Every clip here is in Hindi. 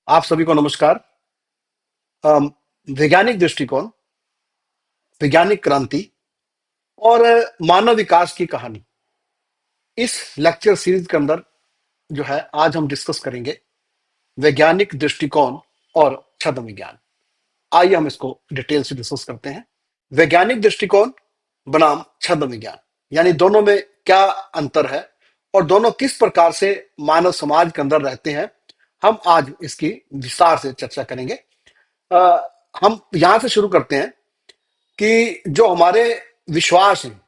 आप सभी को नमस्कार। अम, वैज्ञानिक दृष्टिकोण, वैज्ञानिक क्रांति और मानव विकास की कहानी, इस लेक्चर सीरीज के अंदर जो है आज हम डिस्कस करेंगे वैज्ञानिक दृष्टिकोण और छद्म विज्ञान। आइए हम इसको डिटेल से डिस्कस करते हैं। वैज्ञानिक दृष्टिकोण बनाम छद्म विज्ञान, यानी दोनों में क्या अंतर है और दोनों किस प्रकार से मानव समाज के अंदर रहते हैं, हम आज इसकी विस्तार से चर्चा करेंगे। अ, हम यहां से शुरू करते हैं कि जो हमारे विश्वास हैं,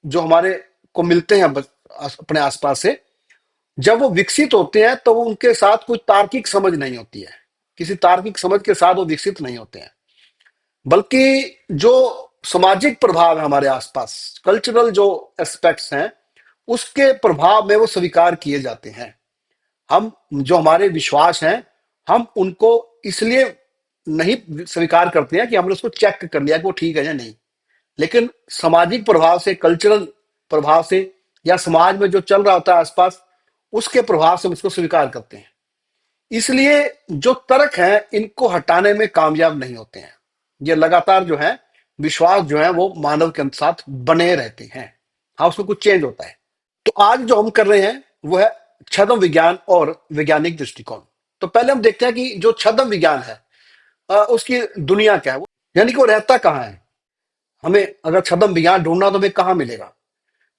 जो हमारे को मिलते हैं अपने आसपास से, जब वो विकसित होते हैं तो वो उनके साथ कोई तार्किक समझ नहीं होती है। किसी तार्किक समझ के साथ वो विकसित नहीं होते हैं, बल्कि जो सामाजिक प्रभाव है हमारे आसपास, कल्चरल जो एस्पेक्ट्स हैं, उसके प्रभाव में वो स्वीकार किए जाते हैं। हम जो हमारे विश्वास हैं, हम उनको इसलिए नहीं स्वीकार करते हैं कि हमने उसको चेक कर लिया कि वो ठीक है या नहीं, लेकिन सामाजिक प्रभाव से, कल्चरल प्रभाव से, या समाज में जो चल रहा होता है आसपास, उसके प्रभाव से हम इसको स्वीकार करते हैं। इसलिए जो तर्क है, इनको हटाने में कामयाब नहीं होते हैं। ये लगातार जो है विश्वास जो है वो मानव के साथ बने रहते हैं। हाँ, उसमें कुछ चेंज होता है। तो आज जो हम कर रहे हैं वो है छद्म विज्ञान और वैज्ञानिक दृष्टिकोण। तो पहले हम देखते हैं कि जो छद्म विज्ञान है, उसकी दुनिया क्या है, यानी कि वो रहता कहाँ है। हमें अगर छद्म विज्ञान ढूंढना तो हमें कहाँ मिलेगा?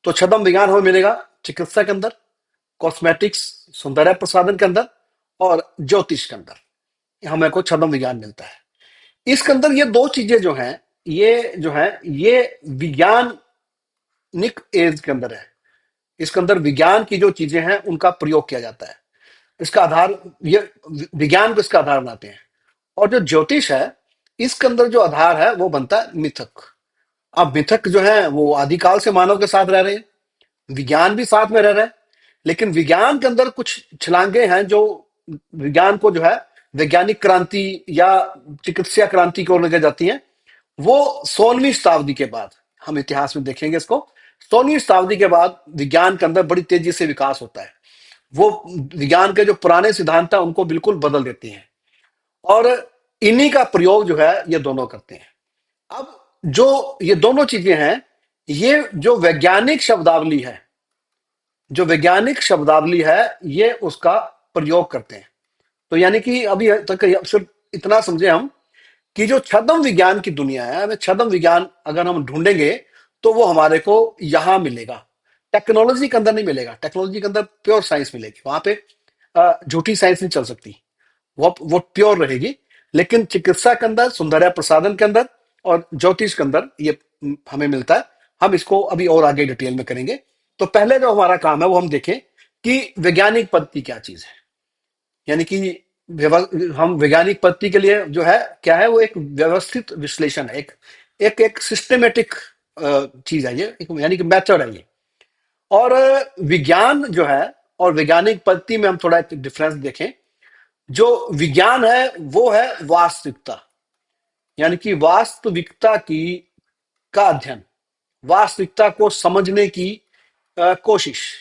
तो छद्म विज्ञान हमें मिलेगा चिकित्सा के अंदर, कॉस्मेटिक्स, सौंदर्य प्रसाधन के अंदर और ज्योतिष के अंदर। हमें को छद्म विज्ञान मिलता है। इसके अंदर ये दो चीजें जो हैं, ये जो है ये वैज्ञानिक एज के अंदर है। इसके अंदर विज्ञान की जो चीजें हैं उनका प्रयोग किया जाता है। इसका आधार, ये विज्ञान को इसका आधार बनाते हैं। और जो ज्योतिष है, इसके अंदर जो आधार है वो बनता है मिथक। अब मिथक जो है वो आदिकाल से मानव के साथ रह रहे हैं, विज्ञान भी साथ में रह रहा है। लेकिन विज्ञान के अंदर कुछ छलांगे हैं जो विज्ञान को जो है वैज्ञानिक क्रांति या चिकित्सा क्रांति की ओर लेकर जाती हैं। वो 16वीं शताब्दी के बाद, हम इतिहास में देखेंगे इसको, 16वीं शताब्दी के बाद विज्ञान के अंदर बड़ी तेजी से विकास होता है। वो विज्ञान के जो पुराने सिद्धांत है उनको बिल्कुल बदल देते हैं, और इन्हीं का प्रयोग जो है ये दोनों करते हैं। अब जो ये दोनों चीजें हैं, ये जो वैज्ञानिक शब्दावली है, जो वैज्ञानिक शब्दावली है, ये उसका प्रयोग करते हैं। तो यानी कि अभी तक सिर्फ इतना समझे हम कि जो छद्म विज्ञान की दुनिया है, हमें छद्म विज्ञान अगर हम ढूंढेंगे तो वो हमारे को यहां मिलेगा। टेक्नोलॉजी के अंदर नहीं मिलेगा। टेक्नोलॉजी के अंदर प्योर साइंस मिलेगी। वहां पे झूठी साइंस नहीं चल सकती, वो प्योर रहेगी। लेकिन चिकित्सा के अंदर, सौंदर्य प्रसाधन के अंदर और ज्योतिष के अंदर ये हमें मिलता है। हम इसको अभी और आगे डिटेल में करेंगे। तो पहले जो हमारा काम है वो हम देखें कि वैज्ञानिक पद्धति क्या चीज है। यानी कि हम वैज्ञानिक पद्धति के लिए जो है क्या है, वो एक व्यवस्थित विश्लेषण है, एक सिस्टमेटिक चीज है ये, यानी कि मेथड है ये। और विज्ञान जो है और वैज्ञानिक पद्धति में हम थोड़ा एक डिफरेंस देखें। जो विज्ञान है वो है वास्तविकता, यानी कि वास्तविकता की का अध्ययन, वास्तविकता को समझने की कोशिश।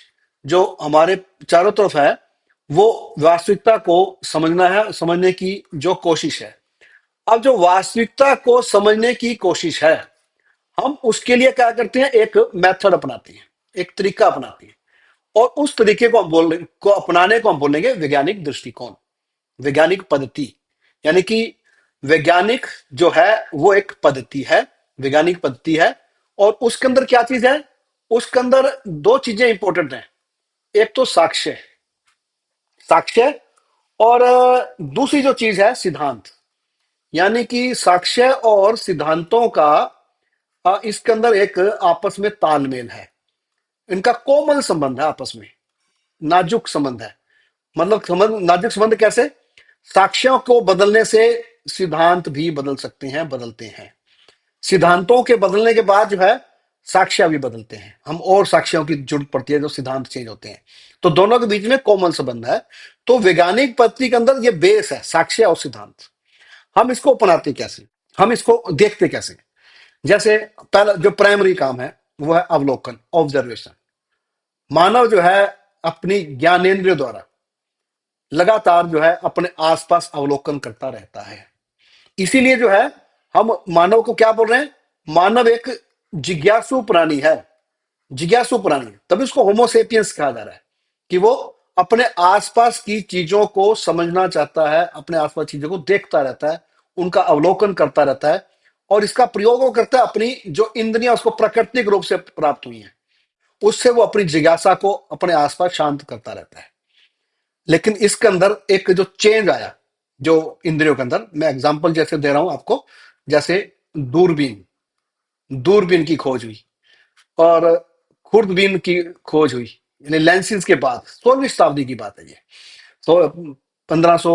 जो हमारे चारों तरफ है, वो वास्तविकता को समझना है, समझने की जो कोशिश है। अब जो वास्तविकता को समझने की कोशिश है, हम उसके लिए क्या करते हैं, एक मेथड अपनाते हैं, एक तरीका अपनाते हैं। और उस तरीके को हम बोल को अपनाने को हम बोलेंगे वैज्ञानिक दृष्टिकोण, वैज्ञानिक पद्धति। यानी कि वैज्ञानिक जो है वो एक पद्धति है, वैज्ञानिक पद्धति है। और उसके अंदर क्या चीज है, उसके अंदर दो चीजें इंपॉर्टेंट हैं। एक तो साक्ष्य, साक्ष्य, और दूसरी जो चीज है सिद्धांत। यानी कि साक्ष्य और सिद्धांतों का इसके अंदर एक आपस में तालमेल है। इनका कोमल संबंध है, आपस में नाजुक संबंध है। मतलब संबंध नाजुक संबंध कैसे? साक्ष्यों को बदलने से सिद्धांत भी बदल सकते हैं, बदलते हैं। सिद्धांतों के बदलने के बाद जो है साक्ष्य भी बदलते हैं। हम और साक्ष्यों की जरूरत पड़ती है, जो सिद्धांत चेंज होते हैं। तो दोनों के बीच में कोमल संबंध है। तो वैज्ञानिक पद्धति के अंदर ये बेस है, साक्ष्य और सिद्धांत। हम इसको अपनाते कैसे, हम इसको देखते कैसे? जैसे पहला जो प्राइमरी काम है वो है अवलोकन, ऑब्जर्वेशन। मानव जो है अपनी ज्ञानेंद्रिय द्वारा लगातार जो है अपने आसपास अवलोकन करता रहता है। इसीलिए जो है हम मानव को क्या बोल रहे हैं, मानव एक जिज्ञासु प्राणी है। जिज्ञासु प्राणी, तभी उसको होमोसेपियंस कहा जा रहा है कि वो अपने आसपास की चीजों को समझना चाहता है, अपने आसपास चीजों को देखता रहता है, उनका अवलोकन करता रहता है, और इसका प्रयोग वो करता है अपनी जो इंद्रियां उसको प्राकृतिक रूप से प्राप्त हुई हैं, उससे वो अपनी जिज्ञासा को अपने आसपास शांत करता रहता है। लेकिन इसके अंदर एक जो चेंज आया, जो इंद्रियों के अंदर, मैं एग्जांपल जैसे दे रहा हूं आपको, जैसे दूरबीन, दूरबीन की खोज हुई और खुर्दबीन की खोज हुई, यानी लेंसेज के बाद 16वीं शताब्दी की बात है ये। तो 1500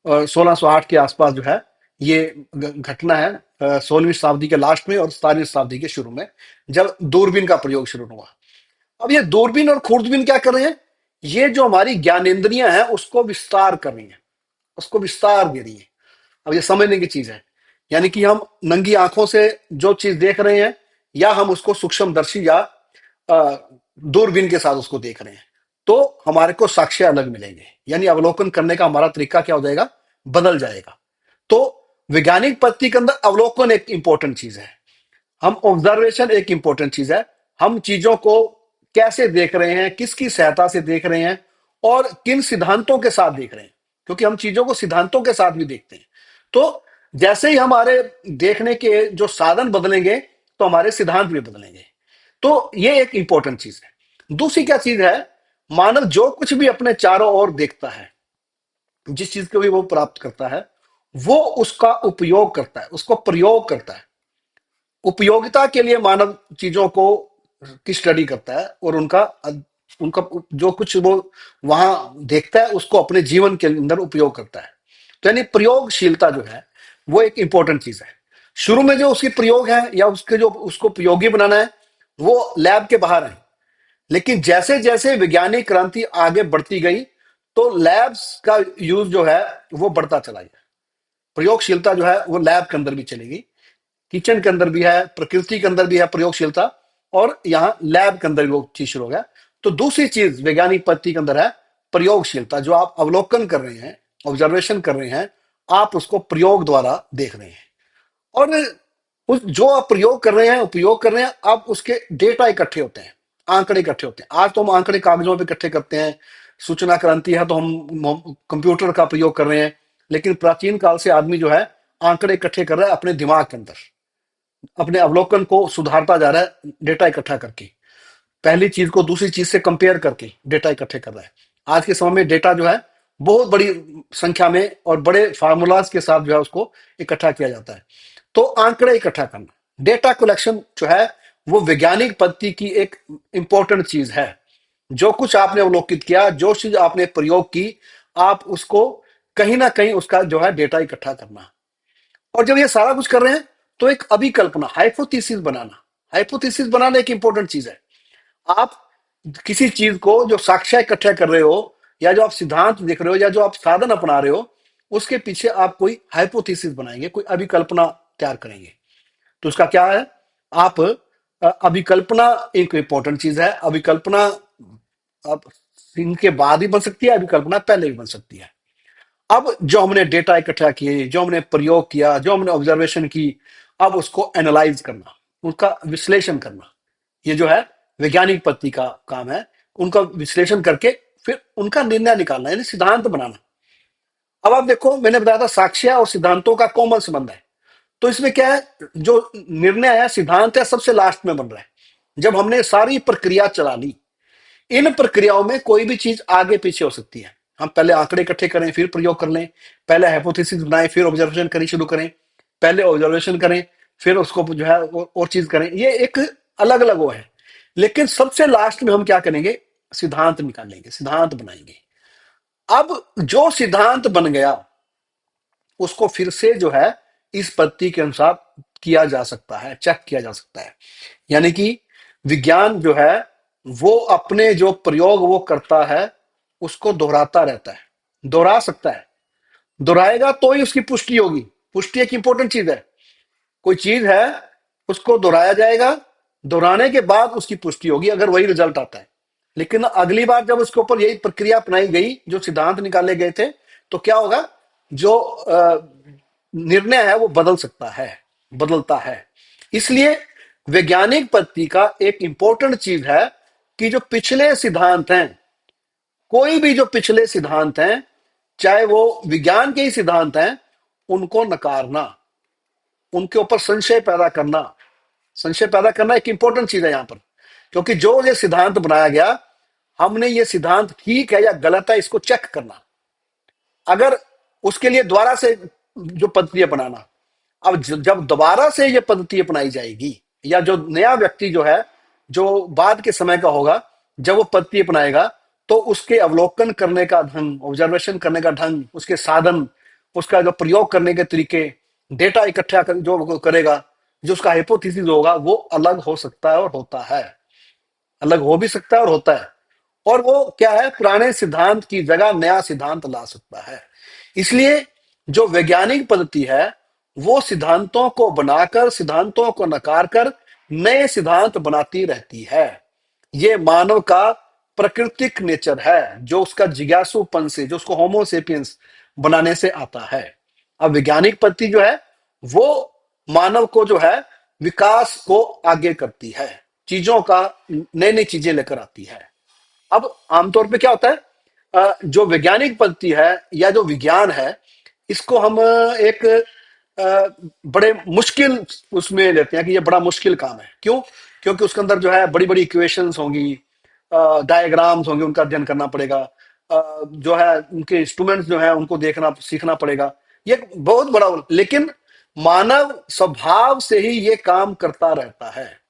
1608 के आसपास जो है ये घटना है, 16वीं शताब्दी के लास्ट में और 17वीं शताब्दी के शुरू में, जब दूरबीन का प्रयोग शुरू हुआ। अब ये दूरबीन और खुर्दबीन क्या कर रहे हैं, ये जो हमारी ज्ञानेंद्रियां हैं उसको विस्तार कर रही हैं, उसको विस्तार दे रही है। अब ये समझने की चीज है, यानी कि हम नंगी आंखों से जो चीज देख रहे हैं, या हम उसको सूक्ष्मदर्शी या दूरबीन के साथ उसको देख रहे हैं, तो हमारे को साक्ष्य अलग मिलेंगे, यानी अवलोकन करने का हमारा तरीका क्या हो जाएगा, बदल जाएगा। तो वैज्ञानिक पद्धति के अंदर अवलोकन एक इंपॉर्टेंट चीज है, हम ऑब्जर्वेशन एक इंपॉर्टेंट चीज है। हम चीजों को कैसे देख रहे हैं, किसकी सहायता से देख रहे हैं, और किन सिद्धांतों के साथ देख रहे हैं, क्योंकि हम चीजों को सिद्धांतों के साथ भी देखते हैं। तो जैसे ही हमारे देखने के जो साधन बदलेंगे, तो हमारे सिद्धांत भी बदलेंगे। तो ये एक इंपॉर्टेंट चीज है। दूसरी क्या चीज है, मानव जो कुछ भी अपने चारों ओर देखता है, जिस चीज को भी वो प्राप्त करता है, वो उसका उपयोग करता है, उसको प्रयोग करता है। उपयोगिता के लिए मानव चीजों को की स्टडी करता है, और उनका उनका जो कुछ वो वहां देखता है उसको अपने जीवन के अंदर उपयोग करता है। तो यानी प्रयोगशीलता जो है वो एक इंपॉर्टेंट चीज है। शुरू में जो उसकी प्रयोग है या उसके जो उसको उपयोगी बनाना है, वो लैब के बाहर है। लेकिन जैसे जैसे वैज्ञानिक क्रांति आगे बढ़ती गई, तो लैब्स का यूज जो है वो बढ़ता चला गया। प्रयोगशीलता जो है वो लैब के अंदर भी चलेगी, किचन के अंदर भी है, प्रकृति के अंदर भी है प्रयोगशीलता, और यहाँ लैब के अंदर भी वो चीज शुरू हो गया। तो दूसरी चीज वैज्ञानिक पद्धति के अंदर है प्रयोगशीलता, जो आप अवलोकन कर रहे हैं, ऑब्जर्वेशन कर रहे हैं, आप उसको प्रयोग द्वारा देख रहे हैं। और उस जो आप प्रयोग कर रहे हैं, उपयोग कर रहे हैं, आप उसके डेटा इकट्ठे होते हैं, आंकड़े इकट्ठे होते हैं। आज तो हम आंकड़े कागजों पे इकट्ठे करते हैं, सूचना क्रांति है तो हम कंप्यूटर का प्रयोग कर रहे हैं। लेकिन प्राचीन काल से आदमी जो है आंकड़े इकट्ठे कर रहा है अपने दिमाग के अंदर, अपने अवलोकन को सुधारता जा रहा है डेटा इकट्ठा करके, पहली चीज को दूसरी चीज से कंपेयर करके डेटा इकट्ठे कर रहा है। आज के समय में डेटा जो है बहुत बड़ी संख्या में और बड़े फार्मूलाज के साथ जो है उसको इकट्ठा किया जाता है। तो आंकड़े इकट्ठा करना, डेटा कलेक्शन जो है, वो वैज्ञानिक पद्धति की एक इंपॉर्टेंट चीज है। जो कुछ आपने अवलोकित किया, जो चीज आपने प्रयोग की, आप उसको कहीं ना कहीं उसका जो है डेटा इकट्ठा करना। और जब ये सारा कुछ कर रहे हैं, तो एक अभिकल्पना, हाइपोथेसिस बनाना, हाइपोथेसिस बनाना एक इंपॉर्टेंट चीज है। आप किसी चीज को जो साक्ष्य इकट्ठा कर रहे हो, या जो आप सिद्धांत देख रहे हो, या जो आप साधन अपना रहे हो, उसके पीछे आप कोई हाइपोथेसिस बनाएंगे, कोई अभिकल्पना तैयार करेंगे। तो उसका क्या है, आप अभिकल्पना एक इंपॉर्टेंट चीज है। अभिकल्पना अब इनके बाद ही बन सकती है, अभिकल्पना पहले भी बन सकती है। अब जो हमने डेटा इकट्ठा किए, जो हमने प्रयोग किया, जो हमने ऑब्जर्वेशन की, अब उसको एनालाइज करना, उनका विश्लेषण करना, ये जो है वैज्ञानिक पद्धति का काम है। उनका विश्लेषण करके फिर उनका निर्णय निकालना, यानी सिद्धांत बनाना। अब आप देखो, मैंने बताया था साक्ष्य और सिद्धांतों का कॉमन संबंध है। तो इसमें क्या है, जो निर्णय है, सिद्धांत है, सबसे लास्ट में बन रहा है, जब हमने सारी प्रक्रिया चला ली। इन प्रक्रियाओं में कोई भी चीज आगे पीछे हो सकती है। हम पहले आंकड़े इकट्ठे करें, फिर प्रयोग कर लें, पहले हाइपोथेसिस बनाएं, फिर ऑब्जर्वेशन करनी शुरू करें, पहले ऑब्जर्वेशन करें, फिर उसको जो है और चीज करें। ये एक अलग अलग वो है। लेकिन सबसे लास्ट में हम क्या करेंगे, सिद्धांत निकालेंगे, सिद्धांत बनाएंगे। अब जो सिद्धांत बन गया, उसको फिर से जो है इस पद्धति के अनुसार किया जा सकता है, चेक किया जा सकता है। यानी कि विज्ञान जो है वो अपने जो प्रयोग वो करता है उसको दोहराता रहता है, दोहरा सकता है। दोहराएगा तो ही उसकी पुष्टि होगी। पुष्टि एक इंपॉर्टेंट चीज है। कोई चीज है, उसको दोहराया जाएगा, दोहराने के बाद उसकी पुष्टि होगी, अगर वही रिजल्ट आता है। लेकिन अगली बार जब उसके ऊपर यही प्रक्रिया अपनाई गई, जो सिद्धांत निकाले गए थे, तो क्या होगा? जो निर्णय है वो बदल सकता है, बदलता है। इसलिए वैज्ञानिक पद्धति का एक इंपॉर्टेंट चीज है कि जो पिछले सिद्धांत हैं, कोई भी जो पिछले सिद्धांत हैं, चाहे वो विज्ञान के ही सिद्धांत हैं, उनको नकारना, उनके ऊपर संशय पैदा करना। संशय पैदा करना एक इंपॉर्टेंट चीज है यहां पर, क्योंकि जो ये सिद्धांत बनाया गया, हमने ये सिद्धांत ठीक है या गलत है इसको चेक करना। अगर उसके लिए दोबारा से जो पद्धति अपनाना, अब जब दोबारा से ये पद्धति अपनाई जाएगी, या जो नया व्यक्ति जो है, जो बाद के समय का होगा, जब वो पद्धति अपनाएगा, तो उसके अवलोकन करने का ढंग, ऑब्जर्वेशन करने का ढंग, उसके साधन, उसका जो प्रयोग करने के तरीके, डेटा इकट्ठा जो वो करेगा, जो उसका हाइपोथेसिस होगा, वो अलग हो सकता है और होता है। अलग हो भी सकता है और होता है। और वो क्या है, पुराने सिद्धांत की जगह नया सिद्धांत ला सकता है। इसलिए जो वैज्ञानिक पद्धति है, वो सिद्धांतों को बनाकर, सिद्धांतों को नकार कर नए सिद्धांत बनाती रहती है। ये मानव का प्राकृतिक नेचर है, जो उसका जिज्ञासुपन से, जो उसको होमोसेपियंस बनाने से आता है। अब वैज्ञानिक पद्धति जो है, वो मानव को जो है विकास को आगे करती है, चीजों का, नई नई चीजें लेकर आती है। अब आमतौर पे क्या होता है, जो वैज्ञानिक पद्धति है या जो विज्ञान है, इसको हम एक बड़े मुश्किल उसमें लेते हैं कि ये बड़ा मुश्किल काम है। क्यों? क्योंकि उसके अंदर जो है बड़ी बड़ी इक्वेशंस होंगी, डायग्राम्स होंगे, उनका अध्ययन करना पड़ेगा, जो है उनके इंस्ट्रूमेंट्स जो है उनको देखना सीखना पड़ेगा। ये एक बहुत बड़ा, लेकिन मानव स्वभाव से ही ये काम करता रहता है।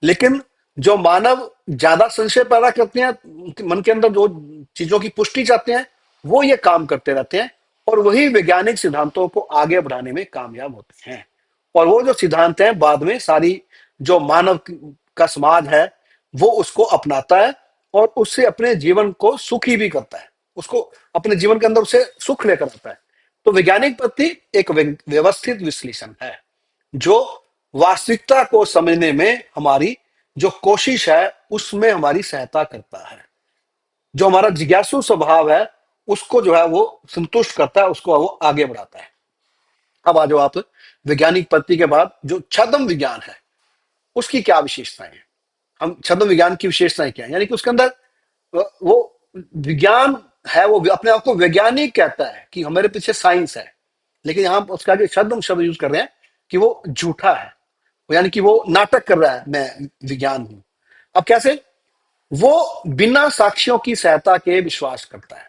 लेकिन जो मानव ज्यादा संशय पैदा करते हैं, उनके मन के अंदर जो चीजों की पुष्टि चाहते हैं, वो ये काम करते रहते हैं, और वही वैज्ञानिक सिद्धांतों को आगे बढ़ाने में कामयाब होते हैं। और वो जो सिद्धांत हैं, बाद में सारी जो मानव का समाज है, वो उसको अपनाता है और उससे अपने जीवन को सुखी भी करता है, उसको अपने जीवन के अंदर उसे सुख लेकर आता है। तो वैज्ञानिक पद्धति एक व्यवस्थित विश्लेषण है, जो वास्तविकता को समझने में हमारी जो कोशिश है, उसमें हमारी सहायता करता है। जो हमारा जिज्ञासु स्वभाव है, उसको जो है वो संतुष्ट करता है, उसको वो आगे बढ़ाता है। अब आ जाओ आप, वैज्ञानिक पद्धति के बाद जो छद्म विज्ञान है, उसकी क्या विशेषताएं हैं? हम छद्म विज्ञान की विशेषताएं क्या है, यानी कि उसके अंदर वो विज्ञान है, वो अपने आप को वैज्ञानिक कहता है कि हमारे पीछे साइंस है, लेकिन यहां उसका जो छद्म शब्द यूज कर रहे हैं कि वो झूठा है, यानी कि वो नाटक कर रहा है, मैं विज्ञान हूं। अब कैसे? वो बिना साक्ष्यों की सहायता के विश्वास करता है।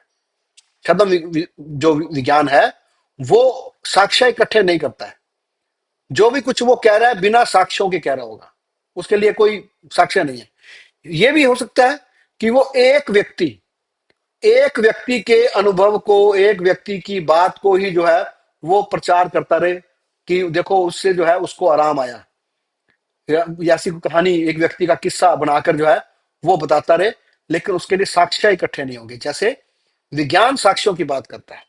छद्म जो विज्ञान है, वो साक्ष्य इकट्ठे नहीं करता है। जो भी कुछ वो कह रहा है, बिना साक्ष्यों के कह रहा होगा, उसके लिए कोई साक्ष्य नहीं है। ये भी हो सकता है कि वो एक व्यक्ति के अनुभव को, एक व्यक्ति की बात को ही जो है वो प्रचार करता रहे कि देखो उससे जो है उसको आराम आया, या ऐसी कोई कहानी, एक व्यक्ति का किस्सा बनाकर जो है वो बताता रहे, लेकिन उसके लिए साक्ष्य इकट्ठे नहीं होंगे। जैसे विज्ञान साक्ष्यों की बात करता है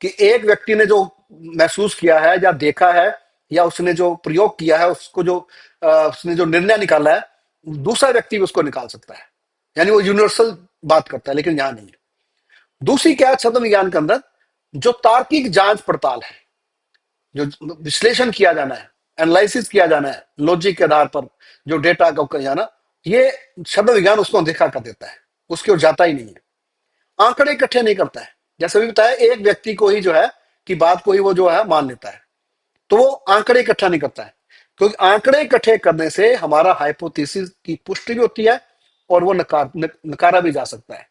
कि एक व्यक्ति ने जो महसूस किया है या देखा है, या उसने जो प्रयोग किया है, उसको जो उसने जो निर्णय निकाला है, दूसरा व्यक्ति भी उसको निकाल सकता है, यानी वो यूनिवर्सल बात करता है, लेकिन यहां नहीं है। दूसरी क्या है छद्म विज्ञान के अंदर, जो तार्किक जांच पड़ताल है, जो विश्लेषण किया जाना है, एनालिसिस किया जाना है, लॉजिक के आधार पर जो डेटा का जाना, ये शब्द विज्ञान उसको अनदेखा कर देता है, उसकी ओर जाता ही नहीं है, आंकड़े इकट्ठे नहीं करता है। जैसे भी बताया, एक व्यक्ति को ही जो है कि बात को ही वो जो है मान लेता है, तो वो आंकड़े इकट्ठा नहीं करता है, क्योंकि आंकड़े इकट्ठे करने से हमारा हाइपोथेसिस की पुष्टि भी होती है, और वो नकारा भी जा सकता है।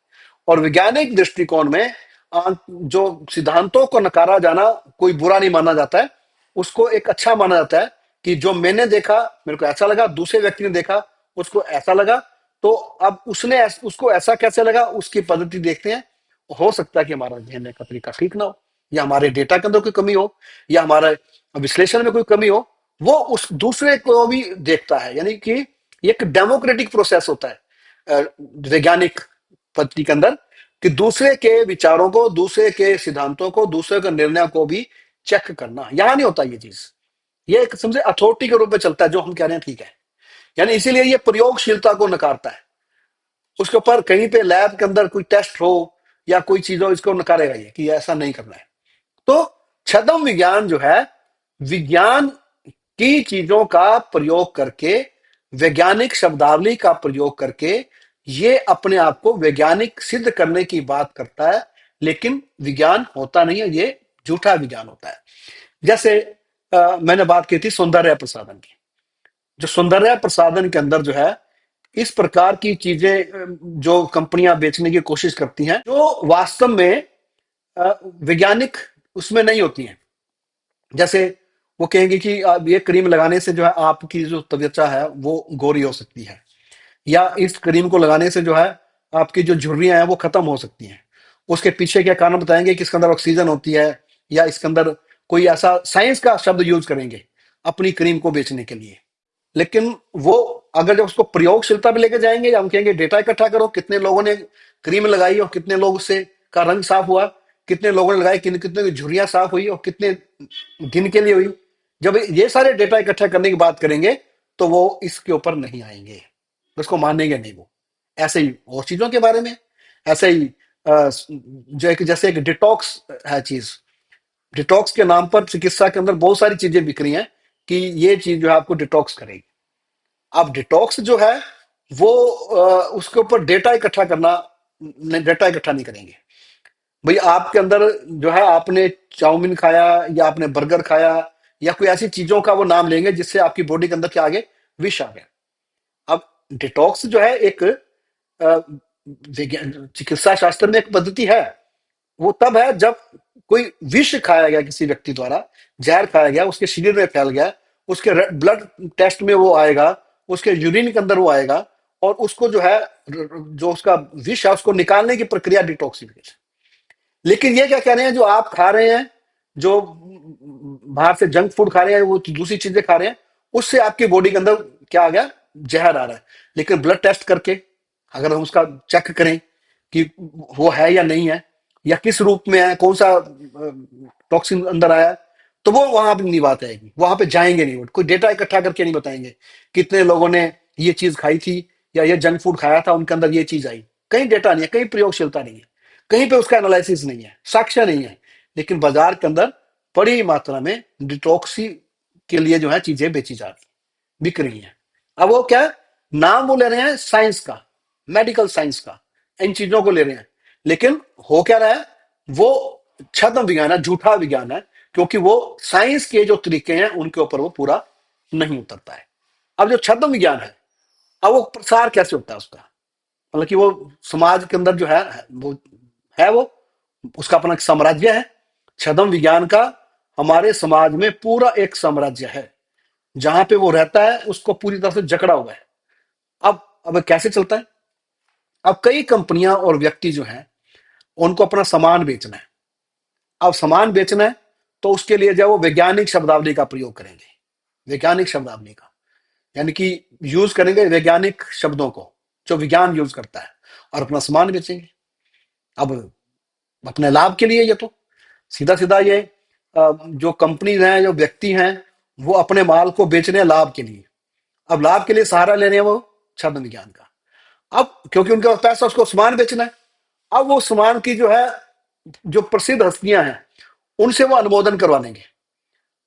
और वैज्ञानिक दृष्टिकोण में जो सिद्धांतों को नकारा जाना कोई बुरा नहीं माना जाता है, उसको एक अच्छा माना जाता है कि जो मैंने देखा, मेरे को ऐसा लगा, दूसरे व्यक्ति ने देखा, उसको ऐसा लगा, तो अब उसको ऐसा कैसे लगा, उसकी पद्धति देखते हैं। हो सकता है कि हमारा कहने का तरीका ठीक ना हो, या हमारे डेटा के अंदर कोई कमी हो, या हमारे विश्लेषण में कोई कमी हो, वो उस दूसरे को भी देखता है। यानी कि एक डेमोक्रेटिक प्रोसेस होता है वैज्ञानिक पद्धति के अंदर, कि दूसरे के विचारों को, दूसरे के सिद्धांतों को, दूसरे के निर्णय को भी चेक करना। यहां नहीं होता ये चीज, ये एक समझे अथॉरिटी के रूप में चलता है, जो हम कह रहे हैं ठीक है। यानी इसीलिए ये प्रयोगशीलता को नकारता है। उसके ऊपर कहीं पे लैब के अंदर कोई टेस्ट हो या कोई चीज हो, इसको नकारेगा ये कि ऐसा नहीं करना है। तो छद्म विज्ञान जो है, विज्ञान की चीजों का प्रयोग करके, वैज्ञानिक शब्दावली का प्रयोग करके ये अपने आप को वैज्ञानिक सिद्ध करने की बात करता है, लेकिन विज्ञान होता नहीं है, ये झूठा विज्ञान होता है। जैसे मैंने बात की थी सौंदर्य प्रसाधन की। जो सौंदर्य प्रसाधन के अंदर जो है, इस प्रकार की चीजें जो कंपनियां बेचने की कोशिश करती हैं, जो वास्तव में वैज्ञानिक उसमें नहीं होती हैं। जैसे वो कहेंगे कि ये क्रीम लगाने से जो है आपकी जो त्वचा है वो गोरी हो सकती है, या इस क्रीम को लगाने से जो है आपकी जो झुर्रियां हैं वो खत्म हो सकती हैं। उसके पीछे क्या कारण बताएंगे कि इसके अंदर ऑक्सीजन होती है, या इसके अंदर कोई ऐसा साइंस का शब्द यूज करेंगे अपनी क्रीम को बेचने के लिए। लेकिन वो अगर जब उसको प्रयोगशीलता पे लेके जाएंगे, या हम कहेंगे डेटा इकट्ठा करो, कितने लोगों ने क्रीम लगाई और कितने लोग से का रंग साफ हुआ, कितने लोगों ने लगाई, कितने की झुर्रियां साफ हुई और कितने दिन के लिए हुई, जब ये सारे डेटा इकट्ठा करने की बात करेंगे तो वो इसके ऊपर नहीं आएंगे, उसको मानेंगे नहीं वो। ऐसे ही और चीजों के बारे में, ऐसे ही जो एक जैसे एक डिटॉक्स है चीज, डिटॉक्स के नाम पर चिकित्सा के अंदर बहुत सारी चीजें बिक रही हैं कि ये चीज जो है आपको डिटॉक्स करेगी। अब डिटॉक्स जो है वो उसके ऊपर डेटा इकट्ठा करना, डेटा इकट्ठा नहीं करेंगे। भाई आपके अंदर जो है आपने चाउमीन खाया या आपने बर्गर खाया या कोई ऐसी चीजों का वो नाम लेंगे जिससे आपकी बॉडी के अंदर क्या आ गया, विष आ गया। अब डिटॉक्स जो है एक चिकित्सा शास्त्र में एक पद्धति है। वो तब है जब कोई विष खाया गया, किसी व्यक्ति द्वारा जहर खाया गया, उसके शरीर में फैल गया, उसके ब्लड टेस्ट में वो आएगा, उसके यूरिन के अंदर वो आएगा, और उसको जो है जो उसका विष है उसको निकालने की प्रक्रिया डिटॉक्सिफिकेशन। लेकिन ये क्या कह रहे हैं, जो आप खा रहे हैं, जो बाहर से जंक फूड खा रहे हैं, वो दूसरी चीजें खा रहे हैं, उससे आपकी बॉडी के अंदर क्या आ गया, जहर आ रहा है। लेकिन ब्लड टेस्ट करके अगर हम उसका चेक करें कि वो है या नहीं है, या किस रूप में है, कौन सा टॉक्सिन अंदर आया है, तो वो वहां पर नहीं बात आएगी, वहां पे जाएंगे नहीं, वो कोई डेटा इकट्ठा करके नहीं बताएंगे कितने लोगों ने ये चीज खाई थी या ये जंक फूड खाया था उनके अंदर ये चीज आई। कहीं डेटा नहीं है, कहीं प्रयोगशीलता नहीं है, कहीं पे उसका एनालिसिस नहीं है, साक्ष्य नहीं है। लेकिन बाजार के अंदर बड़ी मात्रा में डिटॉक्सी के लिए जो है चीजें बेची जा रही, बिक रही हैं। अब वो क्या है, नाम वो ले रहे हैं साइंस का, मेडिकल साइंस का, इन चीजों को ले रहे हैं। लेकिन हो क्या रहा है, वो छद्म विज्ञान है, झूठा विज्ञान है, क्योंकि वो साइंस के जो तरीके हैं उनके ऊपर वो पूरा नहीं उतरता है। अब जो छद्म विज्ञान है, अब वो प्रसार कैसे होता है उसका, मतलब कि वो समाज के अंदर जो वो है, वो उसका अपना एक साम्राज्य है छद्म विज्ञान का। हमारे समाज में पूरा एक साम्राज्य है, जहां पे वो रहता है उसको पूरी तरह से जकड़ा हुआ है। अब कैसे चलता है, अब कई कंपनियां और व्यक्ति जो हैं उनको अपना सामान बेचना है। अब सामान बेचना है तो उसके लिए जो है वो वैज्ञानिक शब्दावली का प्रयोग करेंगे, वैज्ञानिक शब्दावली का, यानी कि यूज करेंगे वैज्ञानिक शब्दों को जो विज्ञान यूज करता है, और अपना सामान बेचेंगे। अब अपने लाभ के लिए, ये तो सीधा सीधा ये जो कंपनीज हैं, जो व्यक्ति हैं, वो अपने माल को बेच रहे हैं लाभ के लिए। अब लाभ के लिए सहारा ले रहे हैं वो छद्म विज्ञान का। अब क्योंकि उनके पास पैसा, उसको सामान बेचना है। अब वो सामान की जो है, जो प्रसिद्ध हस्तियां हैं उनसे वो अनुमोदन करवा लेंगे।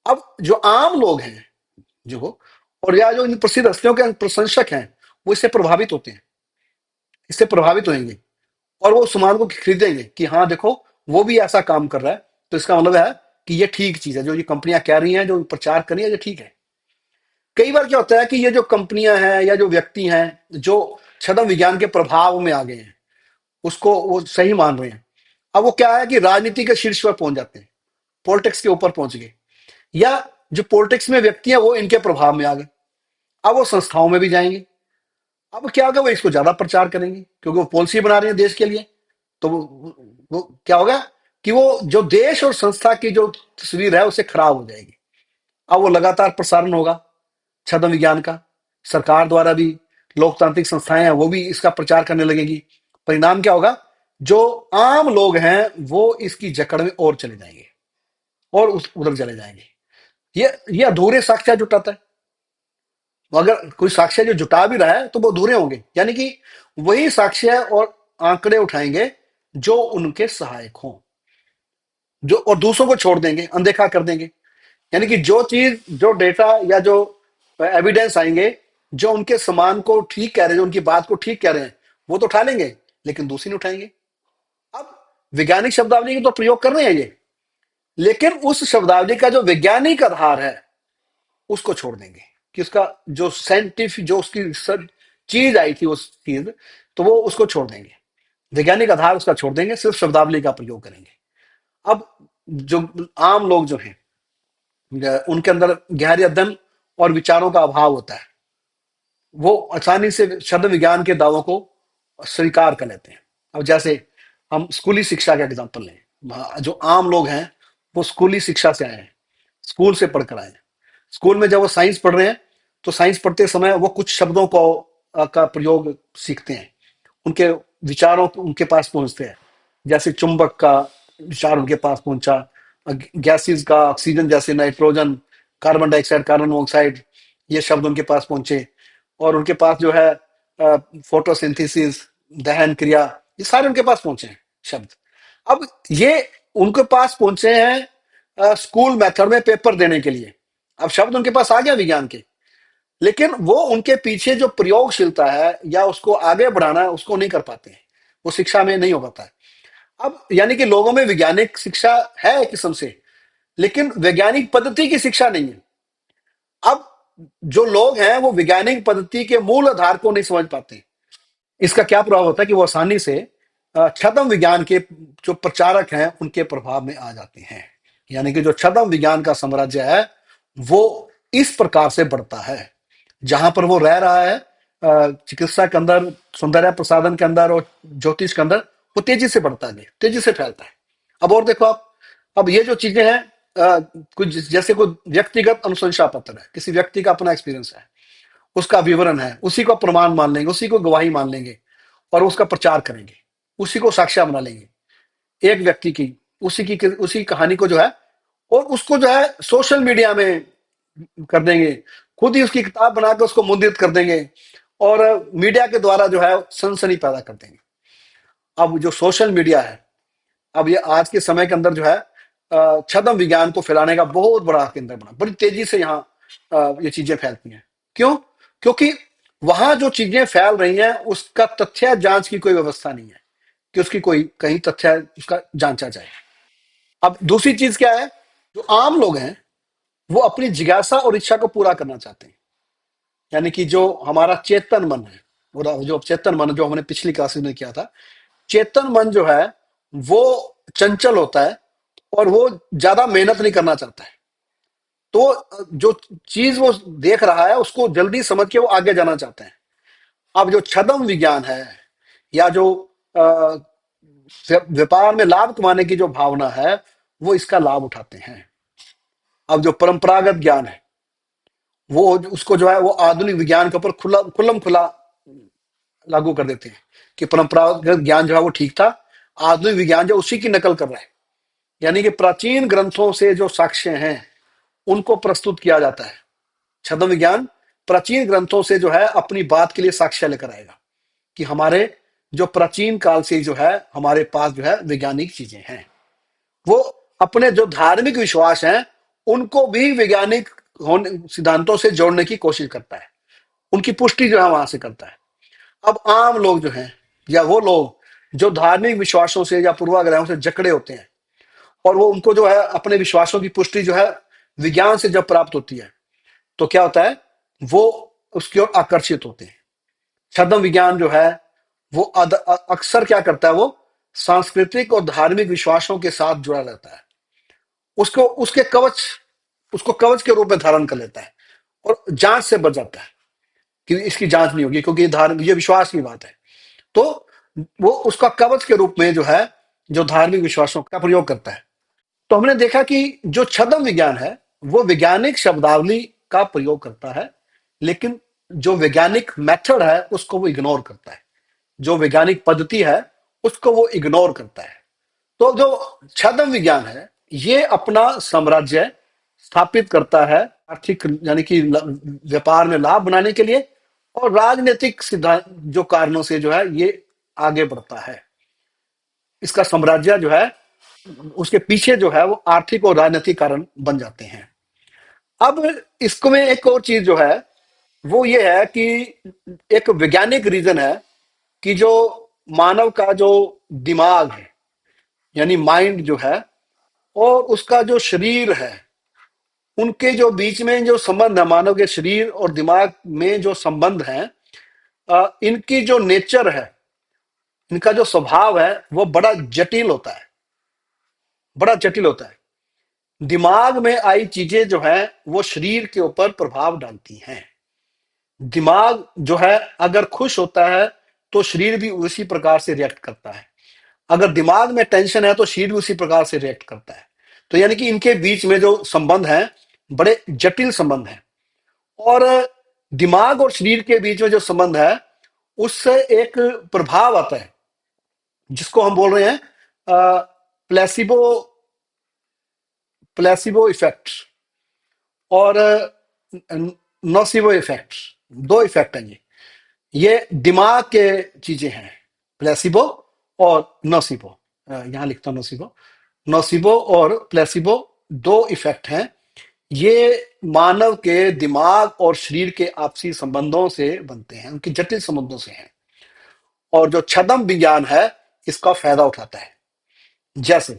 अब जो आम लोग हैं जो, और या जो इन प्रसिद्ध हस्तियों के प्रशंसक हैं, वो इससे प्रभावित होते हैं, इससे प्रभावित होंगे, और वो सामान को खरीदेंगे कि हाँ देखो वो भी ऐसा काम कर रहा है, तो इसका मतलब है कि ये ठीक चीज है, जो ये कंपनियां कह रही हैं, जो प्रचार कर रही है, ये ठीक है। कई बार क्या होता है कि ये जो कंपनियां हैं या जो व्यक्ति हैं जो छद्म विज्ञान के प्रभाव में आ गए हैं, उसको वो सही मान रहे हैं, अब वो क्या है कि राजनीति के शीर्ष पर पहुंच जाते हैं, पॉलिटिक्स के ऊपर पहुंच गए, या जो पॉलिटिक्स में व्यक्ति हैं वो इनके प्रभाव में आ गए, अब वो संस्थाओं में भी जाएंगे। अब क्या होगा, वो इसको ज्यादा प्रचार करेंगे क्योंकि वो पॉलिसी बना रहे हैं देश के लिए। तो वो क्या होगा कि वो जो देश और संस्था की जो तस्वीर है उसे खराब हो जाएगी। अब वो लगातार प्रसारण होगा छद्म विज्ञान का, सरकार द्वारा भी, लोकतांत्रिक संस्थाएं हैं वो भी इसका प्रचार करने लगेंगी। परिणाम क्या होगा, जो आम लोग हैं वो इसकी जकड़ में और चले जाएंगे, और उस उधर चले जाएंगे। ये अधूरे साक्ष्य जुटाता है, अगर कोई साक्ष्य जो जुटा भी रहा है तो वो अधूरे होंगे, यानी कि वही साक्ष्य और आंकड़े उठाएंगे जो उनके सहायक हों, जो और दूसरों को छोड़ देंगे, अनदेखा कर देंगे। यानी कि जो चीज, जो डेटा या जो एविडेंस आएंगे जो उनके समान को ठीक कह रहे हैं, जो उनकी बात को ठीक कह रहे हैं, वो तो उठा लेंगे, लेकिन दूसरी नहीं उठाएंगे। अब वैज्ञानिक शब्दावली का तो प्रयोग कर रहे हैं ये, लेकिन उस शब्दावली का जो वैज्ञानिक आधार है उसको छोड़ देंगे, कि उसका जो साइंटिफिक, जो उसकी चीज आई थी उस चीज, तो वो उसको छोड़ देंगे, वैज्ञानिक आधार उसका छोड़ देंगे, सिर्फ शब्दावली का प्रयोग करेंगे। अब जो आम लोग जो हैं, उनके अंदर गहरे अध्ययन और विचारों का अभाव होता है, वो आसानी से शब्द विज्ञान के दावों को स्वीकार कर लेते हैं। अब जैसे हम स्कूली शिक्षा का एग्जांपल लें, जो आम लोग हैं वो स्कूली शिक्षा से आए हैं, स्कूल से पढ़कर आए हैं। स्कूल में जब वो साइंस पढ़ रहे हैं तो साइंस पढ़ते समय वो कुछ शब्दों को का प्रयोग सीखते हैं, उनके विचारों उनके पास पहुंचते हैं। जैसे चुंबक का विचार उनके पास पहुंचा, गैसेस का, ऑक्सीजन जैसे, nitrogen, carbon dioxide, carbon monoxide, ये शब्द उनके पास पहुंचे। और उनके पास जो है फोटोसिंथेसिस, दहन क्रिया, ये सारे उनके पास पहुंचे हैं शब्द। अब ये उनके पास पहुंचे हैं स्कूल मेथड में पेपर देने के लिए। अब शब्द उनके पास आ गया विज्ञान के, लेकिन वो उनके पीछे जो प्रयोगशीलता है या उसको आगे बढ़ाना है उसको नहीं कर पाते हैं, वो शिक्षा में नहीं हो पाता है। अब यानी कि लोगों में वैज्ञानिक शिक्षा है एक किस्म से, लेकिन वैज्ञानिक पद्धति की शिक्षा नहीं है। अब जो लोग हैं वो वैज्ञानिक पद्धति के मूल आधार को नहीं समझ पाते। इसका क्या प्रभाव होता है कि वो आसानी से छद्म विज्ञान के जो प्रचारक हैं उनके प्रभाव में आ जाते हैं। यानी कि जो छद्म विज्ञान का साम्राज्य है वो इस प्रकार से बढ़ता है, जहां पर वो रह रहा है चिकित्सा के अंदर, सौंदर्य प्रसाधन के अंदर और ज्योतिष के अंदर, वो तेजी से बढ़ता है, तेजी से फैलता है। अब और देखो आप, अब ये जो चीजें हैं, कुछ जैसे कोई व्यक्तिगत अनुशंसा पत्र है, किसी व्यक्ति का अपना एक्सपीरियंस है, उसका विवरण है, उसी को प्रमाण मान लेंगे, उसी को गवाही मान लेंगे और उसका प्रचार करेंगे, उसी को साक्ष्य बना लेंगे, एक व्यक्ति की, उसी कहानी को जो है, और उसको जो है सोशल मीडिया में कर देंगे, खुद ही उसकी किताब बनाकर उसको मुद्रित कर देंगे और मीडिया के द्वारा जो है सनसनी पैदा कर देंगे। अब जो सोशल मीडिया है, अब ये आज के समय के अंदर जो है छद्म विज्ञान को फैलाने का बहुत बड़ा केंद्र बना, बड़ी तेजी से यहाँ ये चीजें फैलती हैं। क्यों? क्योंकि वहां जो चीजें फैल रही हैं उसका तथ्य जांच की कोई व्यवस्था नहीं है कि उसकी कोई कहीं तथ्य उसका जांचा जाए। अब दूसरी चीज क्या है, जो आम लोग हैं वो अपनी जिज्ञासा और इच्छा को पूरा करना चाहते हैं। यानी कि जो हमारा चेतन मन है, जो चेतन मन जो हमने पिछली क्लासेस में किया था, चेतन मन जो है वो चंचल होता है और वो ज्यादा मेहनत नहीं करना चाहता है। तो जो चीज वो देख रहा है उसको जल्दी समझ के वो आगे जाना चाहते हैं। अब जो छद्म विज्ञान है या जो व्यापार में लाभ कमाने की जो भावना है वो इसका लाभ उठाते हैं। अब जो परंपरागत ज्ञान है वो उसको जो है वो आधुनिक विज्ञान के ऊपर खुल्लम खुला लागू कर देते हैं कि परंपरागत ज्ञान जो है वो ठीक था, आधुनिक विज्ञान जो उसी की नकल कर रहा है। यानी कि प्राचीन ग्रंथों से जो साक्ष्य हैं उनको प्रस्तुत किया जाता है। छद्म विज्ञान प्राचीन ग्रंथों से जो है अपनी बात के लिए साक्ष्य लेकर आएगा कि हमारे जो प्राचीन काल से जो है हमारे पास जो है वैज्ञानिक चीजें हैं। वो अपने जो धार्मिक विश्वास हैं उनको भी वैज्ञानिक सिद्धांतों से जोड़ने की कोशिश करता है, उनकी पुष्टि जो है वहां से करता है। अब आम लोग जो हैं या वो लोग जो धार्मिक विश्वासों से या पूर्वाग्रहों से जकड़े होते हैं और वो उनको जो है अपने विश्वासों की पुष्टि जो है विज्ञान से जब प्राप्त होती है तो क्या होता है, वो उसकी ओर आकर्षित होते हैं। छद्म विज्ञान जो है वो अक्सर क्या करता है, वो सांस्कृतिक और धार्मिक विश्वासों के साथ जुड़ा रहता है, उसको उसके कवच उसको कवच के रूप में धारण कर लेता है और जांच से बच जाता है कि इसकी जांच नहीं होगी क्योंकि ये विश्वास की बात है। तो वो उसका कवच के रूप में जो है जो धार्मिक विश्वासों का प्रयोग करता है। तो हमने देखा कि जो छद्म विज्ञान है वो वैज्ञानिक शब्दावली का प्रयोग करता है, लेकिन जो वैज्ञानिक मेथड है उसको वो इग्नोर करता है, जो वैज्ञानिक पद्धति है उसको वो इग्नोर करता है। तो जो छद्म विज्ञान है ये अपना साम्राज्य स्थापित करता है आर्थिक यानी कि व्यापार में लाभ बनाने के लिए, और राजनीतिक सिद्धांत जो कारणों से जो है ये आगे बढ़ता है। इसका साम्राज्य जो है उसके पीछे जो है वो आर्थिक और राजनीतिक कारण बन जाते हैं। अब इसको में एक और चीज जो है वो ये है कि एक वैज्ञानिक रीजन है कि जो मानव का जो दिमाग है यानी माइंड जो है और उसका जो शरीर है, उनके जो बीच में जो संबंध है, मानव के शरीर और दिमाग में जो संबंध है, इनकी जो नेचर है, इनका जो स्वभाव है वो बड़ा जटिल होता है, बड़ा जटिल होता है। दिमाग में आई चीजें जो है वो शरीर के ऊपर प्रभाव डालती हैं। दिमाग जो है अगर खुश होता है तो शरीर भी उसी प्रकार से रिएक्ट करता है। अगर दिमाग में टेंशन है तो शरीर भी उसी प्रकार से रिएक्ट करता है। तो यानी कि इनके बीच में जो संबंध है बड़े जटिल संबंध है। और दिमाग और शरीर के बीच में जो संबंध है उससे एक प्रभाव आता है जिसको हम बोल रहे हैं प्लेसिबो प्लेसिबो इफेक्ट और नोसिबो इफेक्ट। दो इफेक्ट हैं ये दिमाग के चीजें हैं, प्लेसिबो और नोसिबो। यहां लिखता हूं नोसिबो। नोसिबो और प्लेसिबो दो इफेक्ट हैं। ये मानव के दिमाग और शरीर के आपसी संबंधों से बनते हैं, उनकी जटिल संबंधों से हैं। और जो छद्म विज्ञान है इसका फायदा उठाता है। जैसे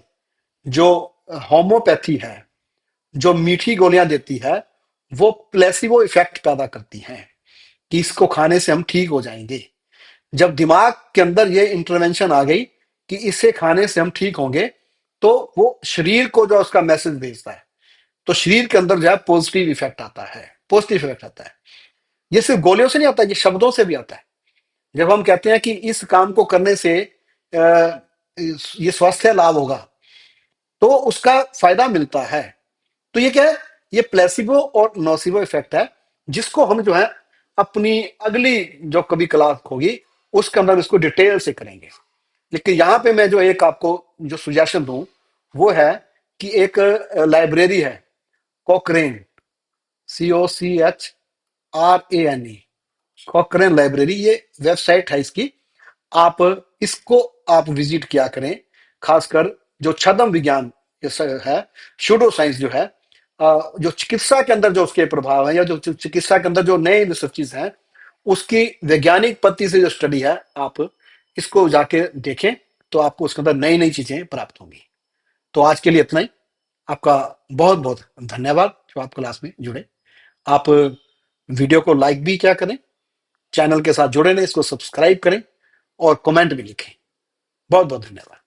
जो होम्योपैथी है, जो मीठी गोलियां देती है, वो प्लेसिबो इफेक्ट पैदा करती हैं कि इसको खाने से हम ठीक हो जाएंगे। जब दिमाग के अंदर ये इंटरवेंशन आ गई कि इसे खाने से हम ठीक होंगे, तो वो शरीर को जो उसका मैसेज भेजता है, तो शरीर के अंदर जो है पॉजिटिव इफेक्ट आता है, पॉजिटिव इफेक्ट आता है। ये सिर्फ गोलियों से नहीं आता, ये शब्दों से भी आता है। जब हम कहते हैं कि इस काम को करने से ये स्वास्थ्य लाभ होगा, तो उसका फायदा मिलता है। तो ये क्या है, ये प्लेसिबो और नोसिबो इफेक्ट है, जिसको हम जो है अपनी अगली जो कभी क्लास होगी उसके अंदर इसको डिटेल से करेंगे। लेकिन यहाँ पे मैं जो एक आपको जो सुजेशन दूं वो है कि एक लाइब्रेरी है, कॉकरेन, COCHRANE, कॉकरेन लाइब्रेरी, ये वेबसाइट है इसकी। आप इसको आप विजिट किया करें। खासकर जो छद्म विज्ञान है, शूडो साइंस जो है, जो चिकित्सा के अंदर जो उसके प्रभाव है या जो चिकित्सा के अंदर जो नए रिसर्चेज हैं उसकी वैज्ञानिक पद्धति से जो स्टडी है, आप इसको जाके देखें तो आपको उसके अंदर नई नई चीजें प्राप्त होंगी। तो आज के लिए इतना ही। आपका बहुत बहुत धन्यवाद जो आप क्लास में जुड़े। आप वीडियो को लाइक भी क्या करें, चैनल के साथ जुड़े रहें, इसको सब्सक्राइब करें और कमेंट भी लिखें। बहुत बहुत धन्यवाद।